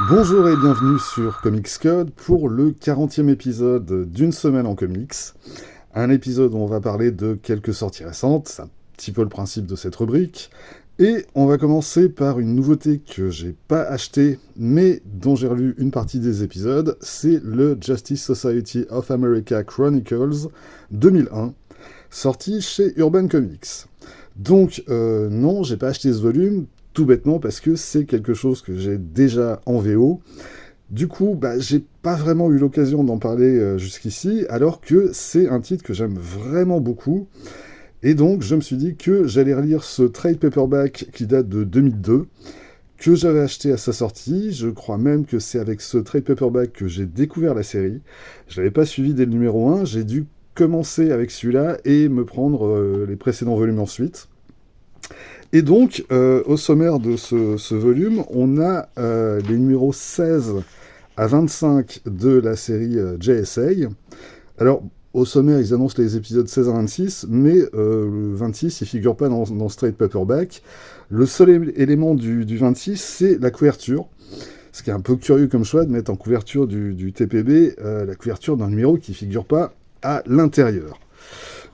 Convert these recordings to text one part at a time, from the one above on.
Bonjour et bienvenue sur Comics Code pour le 40e épisode d'une semaine en comics. Un épisode où on va parler de quelques sorties récentes, c'est un petit peu le principe de cette rubrique. Et on va commencer par une nouveauté que j'ai pas achetée, mais dont j'ai relu une partie des épisodes, c'est le Justice Society of America Chronicles 2001, sorti chez Urban Comics. Donc non, j'ai pas acheté ce volume, tout bêtement parce que c'est quelque chose que j'ai déjà en VO. Du coup, j'ai pas vraiment eu l'occasion d'en parler jusqu'ici, alors que c'est un titre que j'aime vraiment beaucoup. Et donc, je me suis dit que j'allais relire ce trade paperback qui date de 2002, que j'avais acheté à sa sortie. Je crois même que c'est avec ce trade paperback que j'ai découvert la série. Je l'avais pas suivi dès le numéro 1, j'ai dû commencer avec celui-là et me prendre les précédents volumes ensuite. Et donc, au sommaire de ce volume, on a les numéros 16 à 25 de la série JSA. Alors, au sommaire, ils annoncent les épisodes 16 à 26, mais le 26, il ne figure pas dans ce trade paperback. Le seul élément du 26, c'est la couverture. Ce qui est un peu curieux comme choix de mettre en couverture du TPB la couverture d'un numéro qui ne figure pas à l'intérieur.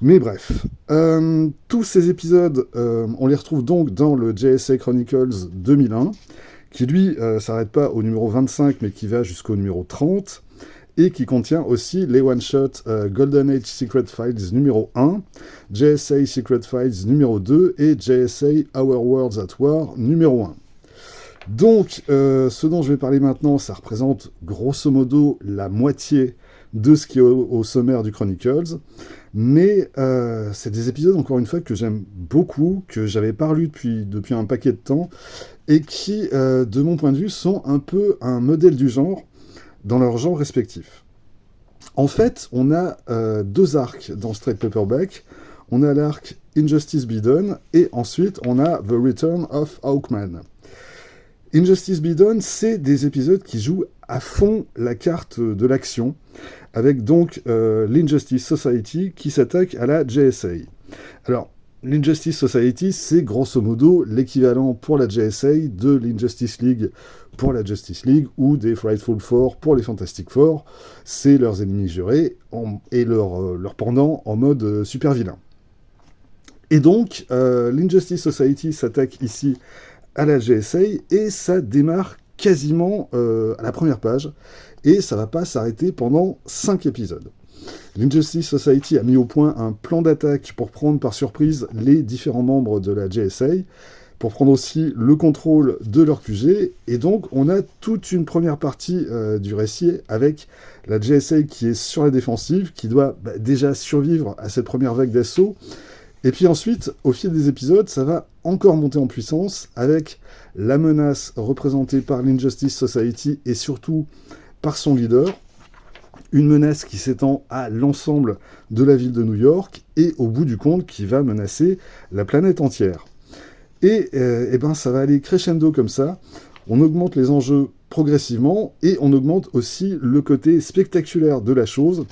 Mais bref, tous ces épisodes, on les retrouve donc dans le JSA Chronicles 2001, qui lui s'arrête pas au numéro 25, mais qui va jusqu'au numéro 30, et qui contient aussi les one-shots Golden Age Secret Files numéro 1, JSA Secret Files numéro 2, et JSA Our Worlds at War numéro 1. Donc, ce dont je vais parler maintenant, ça représente grosso modo la moitié de ce qui est au sommaire du Chronicles. Mais c'est des épisodes, encore une fois, que j'aime beaucoup, que j'avais pas lu depuis un paquet de temps, et qui, de mon point de vue, sont un peu un modèle du genre, dans leur genre respectif. En fait, on a deux arcs dans ce trade paperback. On a l'arc Injustice Be Done, et ensuite on a The Return of Hawkman. Injustice Be Done, c'est des épisodes qui jouent à fond la carte de l'action, avec donc l'Injustice Society qui s'attaque à la JSA. Alors, l'Injustice Society, c'est grosso modo l'équivalent pour la JSA de l'Injustice League pour la Justice League ou des Frightful Four pour les Fantastic Four. C'est leurs ennemis jurés et leur pendant en mode super vilain. Et donc, l'Injustice Society s'attaque ici à la JSA et ça démarre quasiment à la première page et ça va pas s'arrêter pendant 5 épisodes. L'Injustice Society a mis au point un plan d'attaque pour prendre par surprise les différents membres de la JSA, pour prendre aussi le contrôle de leur QG, et donc on a toute une première partie du récit avec la JSA qui est sur la défensive, qui doit déjà survivre à cette première vague d'assaut. Et puis ensuite, au fil des épisodes, ça va encore monter en puissance avec la menace représentée par l'Injustice Society et surtout par son leader. Une menace qui s'étend à l'ensemble de la ville de New York et au bout du compte qui va menacer la planète entière. Et ça va aller crescendo comme ça. On augmente les enjeux progressivement et on augmente aussi le côté spectaculaire de la chose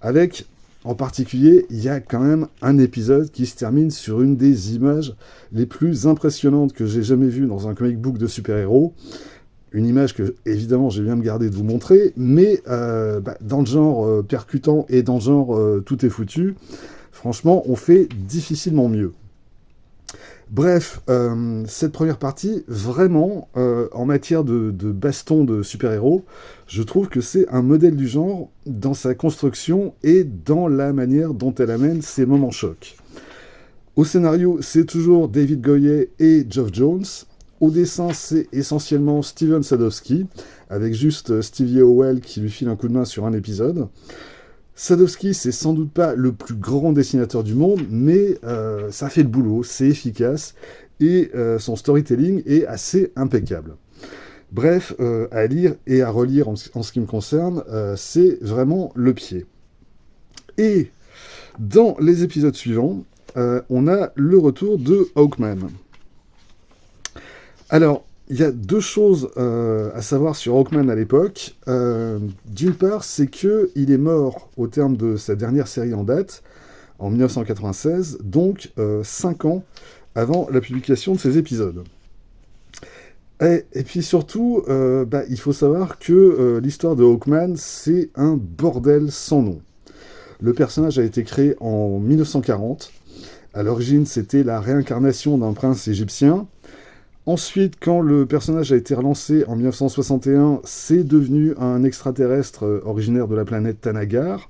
avec... En particulier, il y a quand même un épisode qui se termine sur une des images les plus impressionnantes que j'ai jamais vues dans un comic book de super-héros. Une image que, évidemment, j'ai bien me garder de vous montrer, mais dans le genre percutant et dans le genre tout est foutu, franchement, on fait difficilement mieux. Bref, cette première partie, vraiment, en matière de baston de super-héros, je trouve que c'est un modèle du genre dans sa construction et dans la manière dont elle amène ses moments chocs. Au scénario, c'est toujours David Goyer et Geoff Jones. Au dessin, c'est essentiellement Steven Sadowski, avec juste Stevie Howell qui lui file un coup de main sur un épisode. Sadowski, c'est sans doute pas le plus grand dessinateur du monde, mais ça fait le boulot, c'est efficace, et son storytelling est assez impeccable. Bref, à lire et à relire en ce qui me concerne, c'est vraiment le pied. Et dans les épisodes suivants, on a le retour de Hawkman. Alors, il y a deux choses à savoir sur Hawkman à l'époque. D'une part, c'est qu'il est mort au terme de sa dernière série en date, en 1996, donc 5 ans avant la publication de ces épisodes. Et puis surtout, il faut savoir que l'histoire de Hawkman, c'est un bordel sans nom. Le personnage a été créé en 1940. À l'origine, c'était la réincarnation d'un prince égyptien. Ensuite, quand le personnage a été relancé en 1961, c'est devenu un extraterrestre originaire de la planète Tanagar.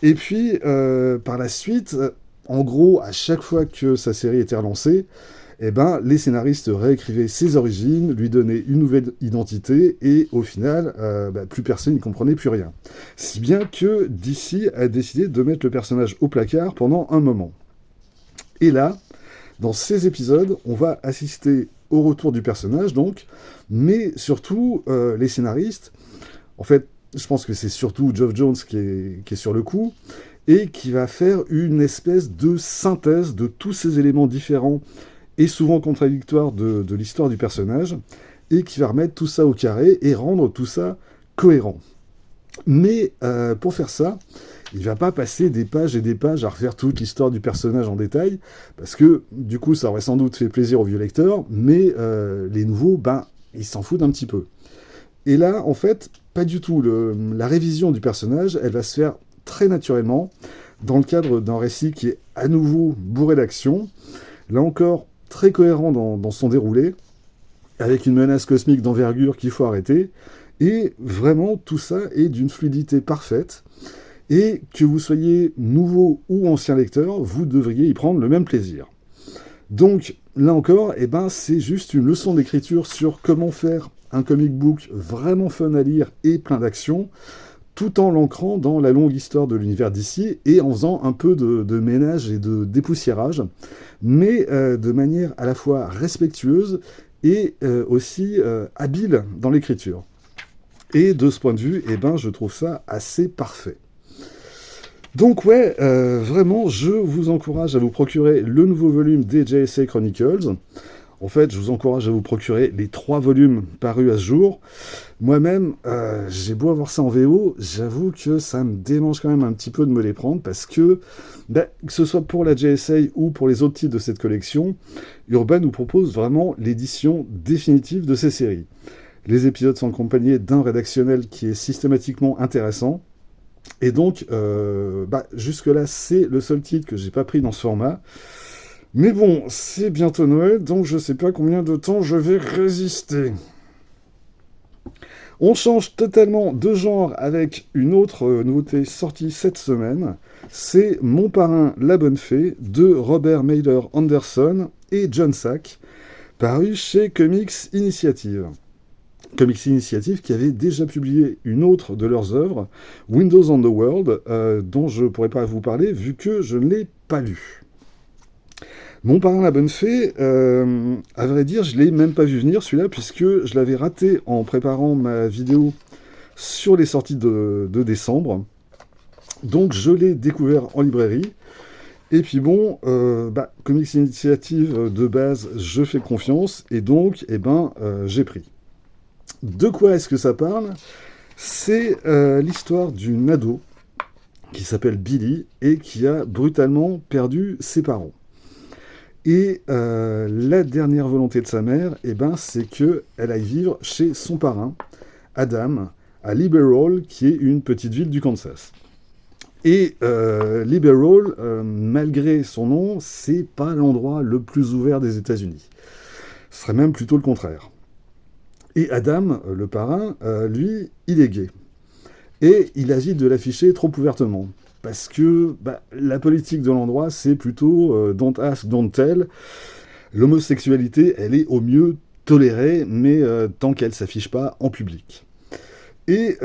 Et puis, par la suite, en gros, à chaque fois que sa série était relancée, eh ben, les scénaristes réécrivaient ses origines, lui donnaient une nouvelle identité, et au final, plus personne n'y comprenait plus rien. Si bien que DC a décidé de mettre le personnage au placard pendant un moment. Et là, dans ces épisodes, on va assister au retour du personnage, donc, mais surtout, les scénaristes, en fait, je pense que c'est surtout Geoff Jones qui est sur le coup, et qui va faire une espèce de synthèse de tous ces éléments différents et souvent contradictoires de l'histoire du personnage, et qui va remettre tout ça au carré et rendre tout ça cohérent. Mais pour faire ça, il va pas passer des pages et des pages à refaire toute l'histoire du personnage en détail, parce que du coup ça aurait sans doute fait plaisir aux vieux lecteurs, mais les nouveaux, ils s'en foutent un petit peu. Et là, en fait, pas du tout. La révision du personnage, elle va se faire très naturellement, dans le cadre d'un récit qui est à nouveau bourré d'action, là encore très cohérent dans son déroulé, avec une menace cosmique d'envergure qu'il faut arrêter, et vraiment tout ça est d'une fluidité parfaite, et que vous soyez nouveau ou ancien lecteur, vous devriez y prendre le même plaisir. Donc, là encore, c'est juste une leçon d'écriture sur comment faire un comic book vraiment fun à lire et plein d'action, tout en l'ancrant dans la longue histoire de l'univers d'ici et en faisant un peu de ménage et de dépoussiérage, mais de manière à la fois respectueuse et aussi habile dans l'écriture. Et de ce point de vue, je trouve ça assez parfait. Donc ouais, vraiment, je vous encourage à vous procurer le nouveau volume des JSA Chronicles. En fait, je vous encourage à vous procurer les 3 volumes parus à ce jour. Moi-même, j'ai beau avoir ça en VO, j'avoue que ça me démange quand même un petit peu de me les prendre, parce que ce soit pour la JSA ou pour les autres titres de cette collection, Urban nous propose vraiment l'édition définitive de ces séries. Les épisodes sont accompagnés d'un rédactionnel qui est systématiquement intéressant. Et donc, jusque-là, c'est le seul titre que j'ai pas pris dans ce format. Mais bon, c'est bientôt Noël, donc je sais pas combien de temps je vais résister. On change totalement de genre avec une autre nouveauté sortie cette semaine. C'est Mon parrain, la bonne fée, de Robert Mailer Anderson et John Sack, paru chez Comics Initiative. Comics Initiative qui avait déjà publié une autre de leurs œuvres, Windows on the World, dont je ne pourrais pas vous parler vu que je ne l'ai pas lu. Mon parrain la bonne fée, à vrai dire, je ne l'ai même pas vu venir celui-là, puisque je l'avais raté en préparant ma vidéo sur les sorties de décembre. Donc je l'ai découvert en librairie. Et puis bon, Comics Initiative de base, je fais confiance, et donc j'ai pris. De quoi est-ce que ça parle ? C'est l'histoire d'une ado qui s'appelle Billy et qui a brutalement perdu ses parents. Et la dernière volonté de sa mère, c'est qu'elle aille vivre chez son parrain, Adam, à Liberal, qui est une petite ville du Kansas. Et Liberal, malgré son nom, c'est pas l'endroit le plus ouvert des États-Unis. Ce serait même plutôt le contraire. Et Adam, le parrain, lui, il est gay. Et il hésite de l'afficher trop ouvertement. Parce que la politique de l'endroit, c'est plutôt don't ask, don't tell. L'homosexualité, elle est au mieux tolérée, mais tant qu'elle ne s'affiche pas en public. Et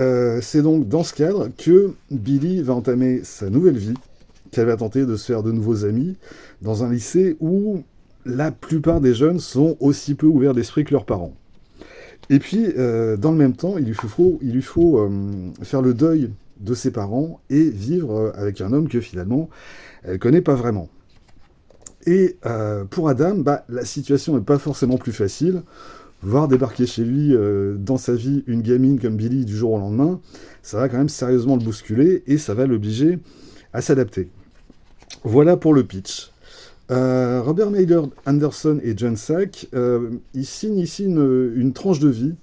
c'est donc dans ce cadre que Billy va entamer sa nouvelle vie, qu'elle va tenter de se faire de nouveaux amis, dans un lycée où la plupart des jeunes sont aussi peu ouverts d'esprit que leurs parents. Et puis, dans le même temps, il lui faut faire le deuil de ses parents et vivre avec un homme que finalement, elle ne connaît pas vraiment. Et pour Adam, la situation n'est pas forcément plus facile. Voir débarquer chez lui, dans sa vie, une gamine comme Billy du jour au lendemain, ça va quand même sérieusement le bousculer et ça va l'obliger à s'adapter. Voilà pour le pitch. Robert Mailer Anderson et John Sack, ils signent ici une tranche de vie.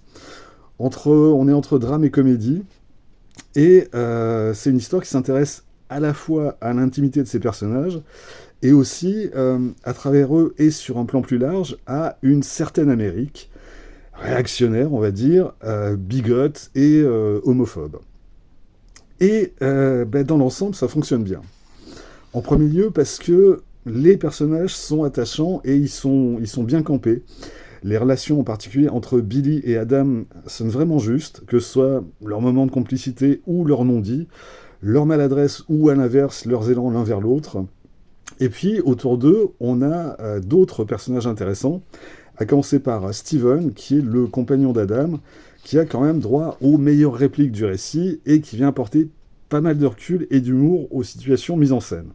On est entre drame et comédie. Et c'est une histoire qui s'intéresse à la fois à l'intimité de ces personnages et aussi, à travers eux et sur un plan plus large, à une certaine Amérique, réactionnaire, on va dire, bigote et homophobe. Et dans l'ensemble, ça fonctionne bien. En premier lieu, parce que les personnages sont attachants et ils sont bien campés. Les relations en particulier entre Billy et Adam sonnent vraiment justes, que ce soit leur moment de complicité ou leur non-dit, leur maladresse ou à l'inverse leurs élans l'un vers l'autre. Et puis autour d'eux, on a d'autres personnages intéressants, à commencer par Steven, qui est le compagnon d'Adam, qui a quand même droit aux meilleures répliques du récit et qui vient apporter pas mal de recul et d'humour aux situations mises en scène.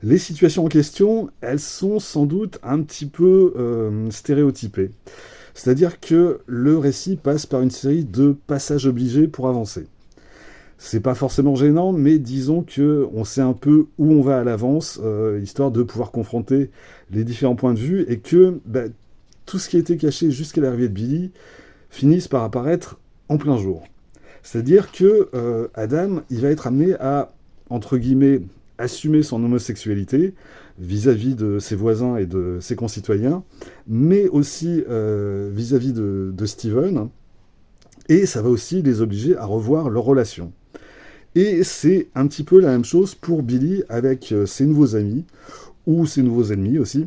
Les situations en question, elles sont sans doute un petit peu stéréotypées. C'est-à-dire que le récit passe par une série de passages obligés pour avancer. C'est pas forcément gênant, mais disons que on sait un peu où on va à l'avance, histoire de pouvoir confronter les différents points de vue, et que tout ce qui a été caché jusqu'à l'arrivée de Billy finisse par apparaître en plein jour. C'est-à-dire que Adam, il va être amené à, entre guillemets, assumer son homosexualité vis-à-vis de ses voisins et de ses concitoyens, mais aussi vis-à-vis de Steven, et ça va aussi les obliger à revoir leur relation. Et c'est un petit peu la même chose pour Billy avec ses nouveaux amis, ou ses nouveaux ennemis aussi,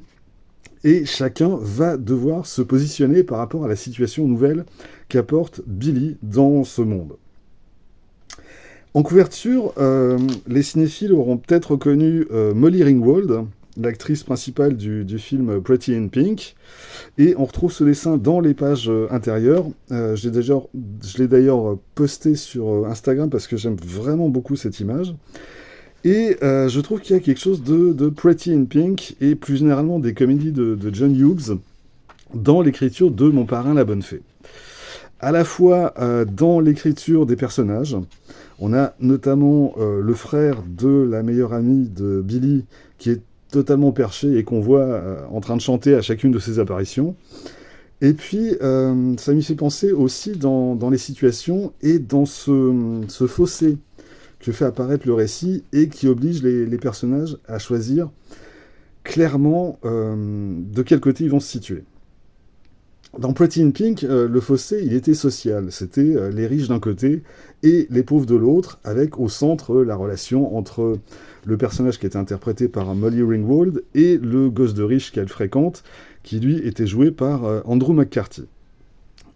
et chacun va devoir se positionner par rapport à la situation nouvelle qu'apporte Billy dans ce monde. En couverture, les cinéphiles auront peut-être reconnu Molly Ringwald, l'actrice principale du film Pretty in Pink, et on retrouve ce dessin dans les pages intérieures. Je l'ai d'ailleurs posté sur Instagram parce que j'aime vraiment beaucoup cette image. Et je trouve qu'il y a quelque chose de Pretty in Pink, et plus généralement des comédies de John Hughes, dans l'écriture de Mon parrain la bonne fée. À la fois dans l'écriture des personnages, on a notamment le frère de la meilleure amie de Billy, qui est totalement perché et qu'on voit en train de chanter à chacune de ses apparitions. Et puis, ça m'y fait penser aussi dans les situations et dans ce fossé que fait apparaître le récit et qui oblige les personnages à choisir clairement de quel côté ils vont se situer. Dans Pretty in Pink, le fossé, il était social. C'était les riches d'un côté et les pauvres de l'autre, avec au centre la relation entre le personnage qui était interprété par Molly Ringwald et le gosse de riche qu'elle fréquente, qui lui était joué par Andrew McCarthy.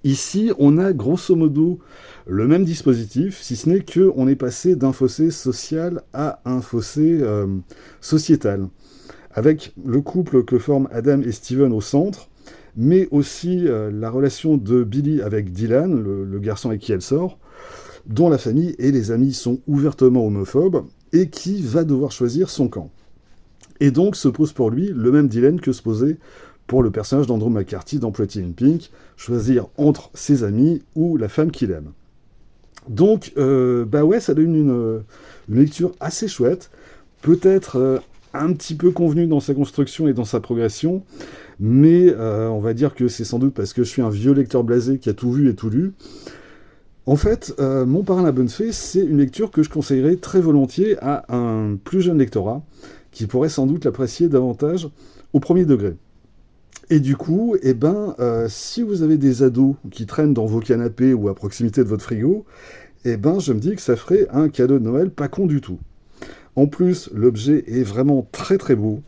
Ici, on a grosso modo le même dispositif, si ce n'est qu'on est passé d'un fossé social à un fossé sociétal, avec le couple que forment Adam et Steven au centre, mais aussi la relation de Billy avec Dylan, le garçon avec qui elle sort, dont la famille et les amis sont ouvertement homophobes, et qui va devoir choisir son camp. Et donc se pose pour lui le même dilemme que se posait pour le personnage d'Andrew McCarthy dans Pretty in Pink, choisir entre ses amis ou la femme qu'il aime. Donc, ça donne une lecture assez chouette, peut-être un petit peu convenue dans sa construction et dans sa progression, mais on va dire que c'est sans doute parce que je suis un vieux lecteur blasé qui a tout vu et tout lu. En fait, Mon parrain la bonne fée, c'est une lecture que je conseillerais très volontiers à un plus jeune lectorat, qui pourrait sans doute l'apprécier davantage au premier degré. Et du coup, si vous avez des ados qui traînent dans vos canapés ou à proximité de votre frigo, je me dis que ça ferait un cadeau de Noël pas con du tout. En plus, l'objet est vraiment très très beau.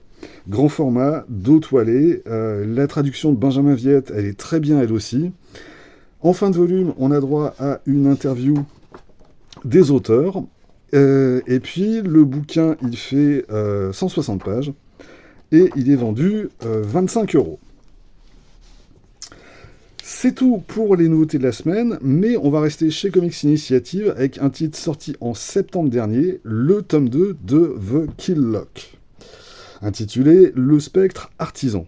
Grand format, dos toilé, la traduction de Benjamin Viette, elle est très bien elle aussi. En fin de volume, on a droit à une interview des auteurs. Et puis, le bouquin, il fait 160 pages. Et il est vendu 25 €. C'est tout pour les nouveautés de la semaine, mais on va rester chez Comics Initiative avec un titre sorti en septembre dernier, le tome 2 de The Kill Lock, intitulé Le Spectre Artisan.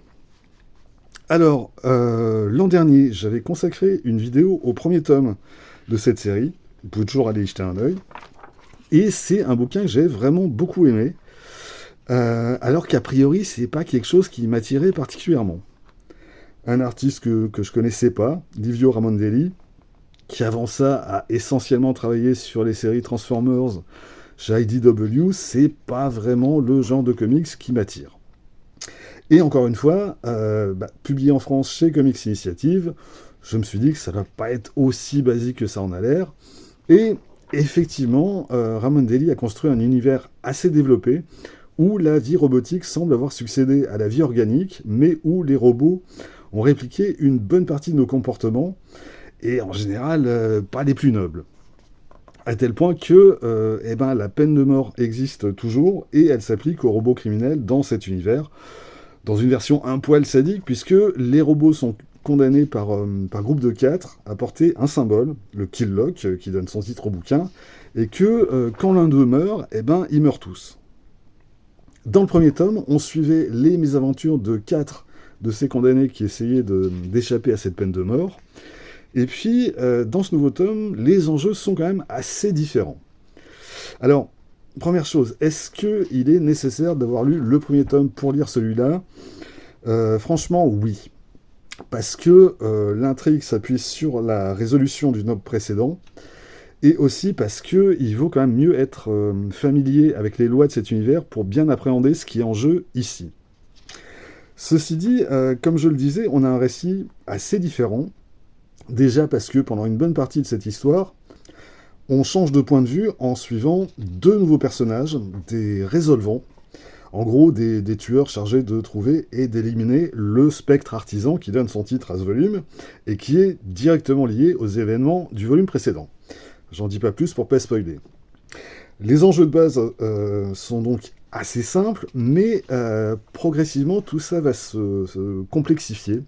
Alors, l'an dernier, j'avais consacré une vidéo au premier tome de cette série. Vous pouvez toujours aller y jeter un œil. Et c'est un bouquin que j'ai vraiment beaucoup aimé. Alors qu'a priori, c'est pas quelque chose qui m'attirait particulièrement. Un artiste que je connaissais pas, Livio Ramondelli, qui avant ça a essentiellement travaillé sur les séries Transformers chez IDW, c'est pas vraiment le genre de comics qui m'attire. Et encore une fois, publié en France chez Comics Initiative, je me suis dit que ça ne va pas être aussi basique que ça en a l'air. Et effectivement, Ramondelli a construit un univers assez développé où la vie robotique semble avoir succédé à la vie organique, mais où les robots ont répliqué une bonne partie de nos comportements, et en général, pas les plus nobles. À tel point que la peine de mort existe toujours, et elle s'applique aux robots criminels dans cet univers, dans une version un poil sadique, puisque les robots sont condamnés par groupe de 4 à porter un symbole, le Kill Lock, qui donne son titre au bouquin, et que quand l'un d'eux meurt, ils meurent tous. Dans le premier tome, on suivait les mésaventures de 4 de ces condamnés qui essayaient d'échapper à cette peine de mort. Et puis, dans ce nouveau tome, les enjeux sont quand même assez différents. Alors, première chose, est-ce qu'il est nécessaire d'avoir lu le premier tome pour lire celui-là ? Franchement, oui. Parce que l'intrigue s'appuie sur la résolution du tome précédent, et aussi parce qu'il vaut quand même mieux être familier avec les lois de cet univers pour bien appréhender ce qui est en jeu ici. Ceci dit, comme je le disais, on a un récit assez différent. Déjà parce que pendant une bonne partie de cette histoire, on change de point de vue en suivant deux nouveaux personnages, des résolvants, en gros des tueurs chargés de trouver et d'éliminer le spectre artisan qui donne son titre à ce volume, et qui est directement lié aux événements du volume précédent. J'en dis pas plus pour pas spoiler. Les enjeux de base sont donc assez simples, mais progressivement tout ça va se complexifier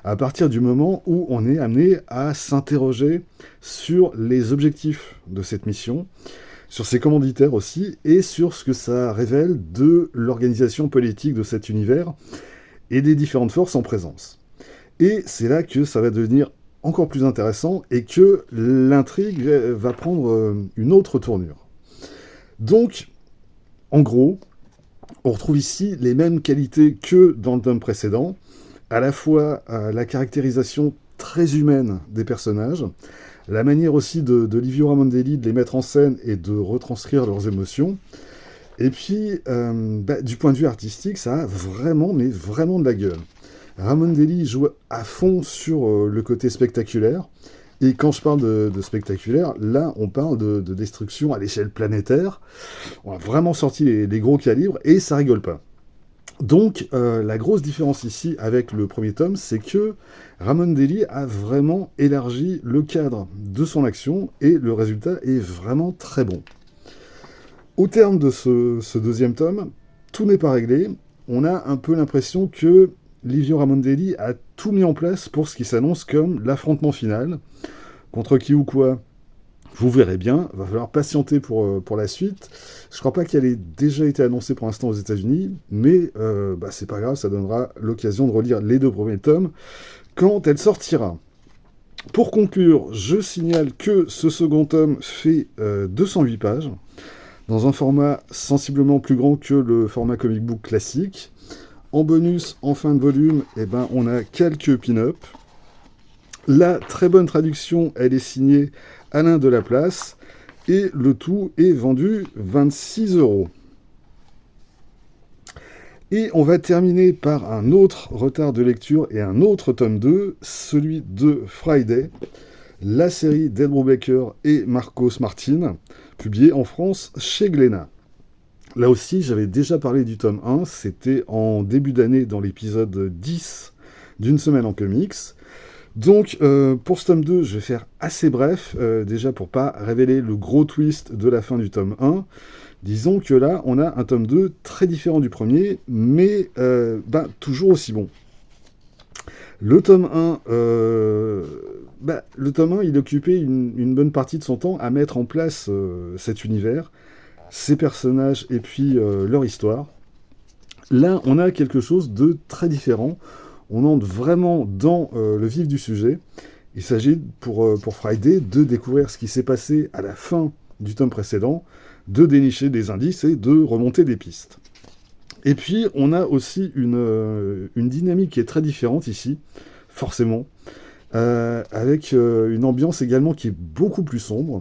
à partir du moment où on est amené à s'interroger sur les objectifs de cette mission, sur ses commanditaires aussi, et sur ce que ça révèle de l'organisation politique de cet univers et des différentes forces en présence. Et c'est là que ça va devenir encore plus intéressant et que l'intrigue va prendre une autre tournure. Donc, en gros, on retrouve ici les mêmes qualités que dans le tome précédent, à la fois la caractérisation très humaine des personnages, la manière aussi de Livio Ramondelli de les mettre en scène et de retranscrire leurs émotions, et puis du point de vue artistique, ça a vraiment, mais vraiment de la gueule. Ramondelli joue à fond sur le côté spectaculaire, et quand je parle de spectaculaire, là on parle de destruction à l'échelle planétaire. On a vraiment sorti les gros calibres, et ça rigole pas. Donc la grosse différence ici avec le premier tome, c'est que Ramondelli a vraiment élargi le cadre de son action, et le résultat est vraiment très bon. Au terme de ce deuxième tome, tout n'est pas réglé. On a un peu l'impression que Livio Ramondelli a tout mis en place pour ce qui s'annonce comme l'affrontement final. Contre qui ou quoi, vous verrez bien. Va falloir patienter pour la suite. Je crois pas qu'elle ait déjà été annoncée pour l'instant aux États-Unis, mais c'est pas grave, ça donnera l'occasion de relire les deux premiers tomes quand elle sortira. Pour conclure, je signale que ce second tome fait 208 pages, dans un format sensiblement plus grand que le format comic book classique. En bonus, en fin de volume, on a quelques pin-up. La très bonne traduction, elle est signée Alain Delaplace, et le tout est vendu 26 €. Et on va terminer par un autre retard de lecture et un autre tome 2, celui de Friday, la série d'Ed Brubaker et Marcos Martin, publiée en France chez Glénat. Là aussi, j'avais déjà parlé du tome 1, c'était en début d'année dans l'épisode 10 d'une semaine en comics. Donc, pour ce tome 2, je vais faire assez bref, déjà pour pas révéler le gros twist de la fin du tome 1. Disons que là, on a un tome 2 très différent du premier, mais toujours aussi bon. Le tome 1, il occupait une bonne partie de son temps à mettre en place cet univers, ses personnages et puis leur histoire. Là, on a quelque chose de très différent. On entre vraiment dans le vif du sujet. Il s'agit pour Friday de découvrir ce qui s'est passé à la fin du tome précédent, de dénicher des indices et de remonter des pistes. Et puis, on a aussi une dynamique qui est très différente ici, forcément, avec une ambiance également qui est beaucoup plus sombre.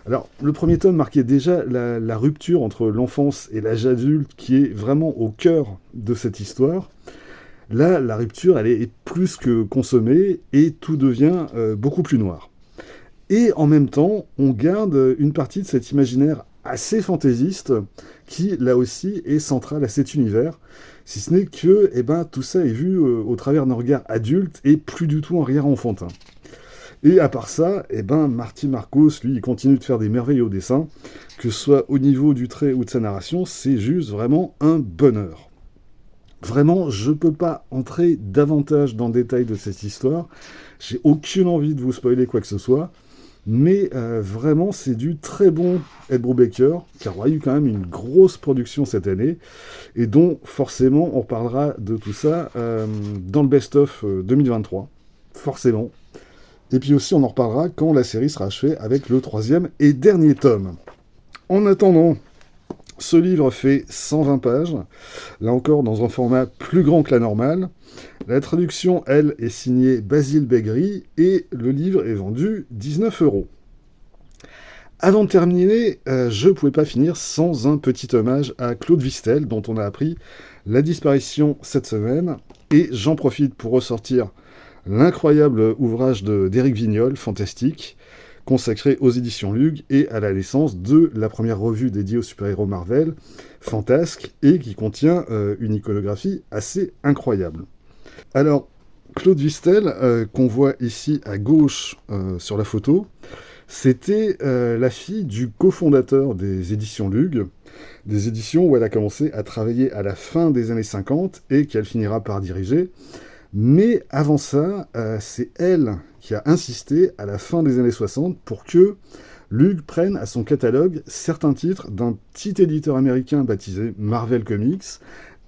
Alors, le premier tome marquait déjà la rupture entre l'enfance et l'âge adulte qui est vraiment au cœur de cette histoire. Là, la rupture, elle est plus que consommée et tout devient beaucoup plus noir. Et en même temps, on garde une partie de cet imaginaire assez fantaisiste qui, là aussi, est central à cet univers. Si ce n'est que tout ça est vu au travers d'un regard adulte et plus du tout un regard enfantin. Et à part ça, Marty Marcos, lui, il continue de faire des merveilles au dessin, que ce soit au niveau du trait ou de sa narration, c'est juste vraiment un bonheur. Vraiment, je ne peux pas entrer davantage dans le détail de cette histoire. J'ai aucune envie de vous spoiler quoi que ce soit. Mais vraiment, c'est du très bon Ed Brubaker, qui aura eu quand même une grosse production cette année, et dont forcément on reparlera de tout ça dans le best-of 2023, forcément. Et puis aussi on en reparlera quand la série sera achevée avec le 3e et dernier tome. En attendant, ce livre fait 120 pages, là encore dans un format plus grand que la normale. La traduction, elle, est signée Basile Begri et le livre est vendu 19 €. Avant de terminer, je ne pouvais pas finir sans un petit hommage à Claude Vistel, dont on a appris la disparition cette semaine. Et j'en profite pour ressortir l'incroyable ouvrage d'Éric Vignol, fantastique, consacré aux éditions Lug et à la naissance de la première revue dédiée aux super-héros Marvel, Fantasque, et qui contient une iconographie assez incroyable. Alors, Claude Vistel, qu'on voit ici à gauche sur la photo, c'était la fille du cofondateur des éditions Lug, des éditions où elle a commencé à travailler à la fin des années 50 et qu'elle finira par diriger. Mais avant ça, c'est elle qui a insisté à la fin des années 60 pour que Lug prenne à son catalogue certains titres d'un petit éditeur américain baptisé Marvel Comics,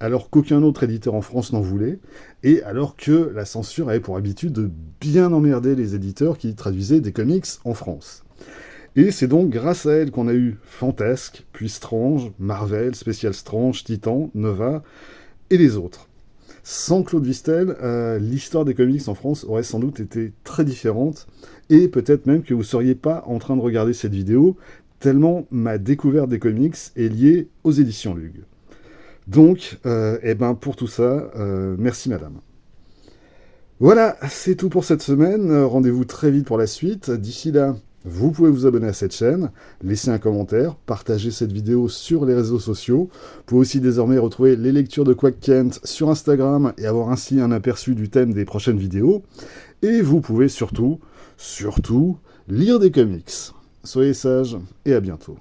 alors qu'aucun autre éditeur en France n'en voulait, et alors que la censure avait pour habitude de bien emmerder les éditeurs qui traduisaient des comics en France. Et c'est donc grâce à elle qu'on a eu Fantasque, puis Strange, Marvel, Special Strange, Titan, Nova, et les autres. Sans Claude Vistel, l'histoire des comics en France aurait sans doute été très différente, et peut-être même que vous ne seriez pas en train de regarder cette vidéo, tellement ma découverte des comics est liée aux éditions Lug. Donc, pour tout ça, merci madame. Voilà, c'est tout pour cette semaine. Rendez-vous très vite pour la suite. D'ici là, vous pouvez vous abonner à cette chaîne, laisser un commentaire, partager cette vidéo sur les réseaux sociaux. Vous pouvez aussi désormais retrouver les lectures de Quack Kent sur Instagram et avoir ainsi un aperçu du thème des prochaines vidéos. Et vous pouvez surtout lire des comics. Soyez sages et à bientôt.